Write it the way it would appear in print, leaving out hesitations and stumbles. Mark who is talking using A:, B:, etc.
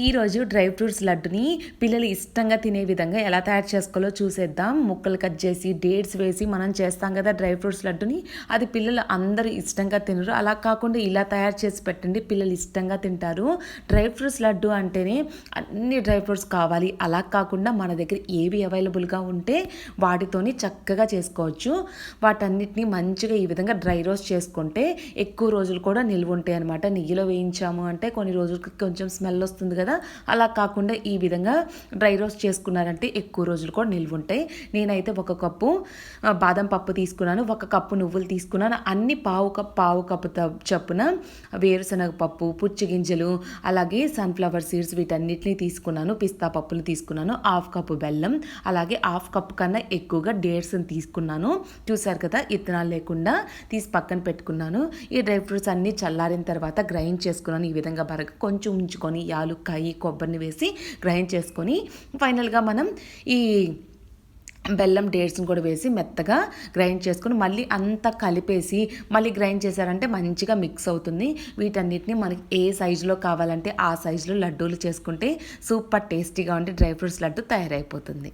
A: ఈరోజు dry fruits లడ్డుని పిల్లలు ఇష్టంగా తినే విధంగా ఎలా తయారు చేసుకోవాలో చూసేద్దాం. ముక్కలు కట్ చేసి డేట్స్ వేసి మనం చేస్తాం కదా డ్రై ఫ్రూట్స్ లడ్డుని, అది పిల్లలు అందరూ ఇష్టంగా తినరు. అలా కాకుండా ఇలా తయారు చేసి పెట్టండి, పిల్లలు ఇష్టంగా తింటారు. డ్రై ఫ్రూట్స్ లడ్డు అంటేనే అన్ని డ్రై ఫ్రూట్స్ కావాలి, అలా కాకుండా మన దగ్గర ఏవి అవైలబుల్గా ఉంటే వాటితోని చక్కగా చేసుకోవచ్చు. వాటన్నిటిని మంచిగా ఈ విధంగా డ్రై రోస్ట్ చేసుకుంటే ఎక్కువ రోజులు కూడా నిల్వ ఉంటాయి అనమాట. నెయ్యిలో వేయించాము అంటే కొన్ని రోజులకి కొంచెం స్మెల్ వస్తుంది కదా, అలా కాకుండా ఈ విధంగా డ్రై రోస్ట్ చేసుకున్నారంటే ఎక్కువ రోజులు కూడా నిల్వ ఉంటాయి. నేనైతే ఒక కప్పు బాదం పప్పు తీసుకున్నాను, ఒక కప్పు నువ్వులు తీసుకున్నాను. అన్ని పావు కప్పు చప్పున వేరుశనగ పప్పు, పుచ్చి గింజలు, అలాగే సన్ఫ్లవర్ సీడ్స్ వీటన్నిటిని తీసుకున్నాను. పిస్తా పప్పులు తీసుకున్నాను, హాఫ్ కప్పు బెల్లం, అలాగే హాఫ్ కప్పు కన్నా ఎక్కువగా డేట్స్ని తీసుకున్నాను. చూసారు కదా, ఇత్తనాలు లేకుండా తీసి పక్కన పెట్టుకున్నాను. ఈ డ్రై ఫ్రూట్స్ అన్నీ చల్లారిన తర్వాత గ్రైండ్ చేసుకున్నాను. ఈ విధంగా బరగ కొంచెం ఉంచుకొని యాలుక్కాయ, కొబ్బరిని వేసి గ్రైండ్ చేసుకొని ఫైనల్గా మనం ఈ బెల్లం డేట్స్ని కూడా వేసి మెత్తగా గ్రైండ్ చేసుకొని మళ్ళీ అంతా కలిపేసి మళ్ళీ గ్రైండ్ చేశారంటే మంచిగా మిక్స్ అవుతుంది. వీటన్నిటిని మనకి ఏ సైజులో కావాలంటే ఆ సైజులో లడ్డూలు చేసుకుంటే సూపర్ టేస్టీగా ఉండే డ్రై ఫ్రూట్స్ లడ్డు తయారైపోతుంది.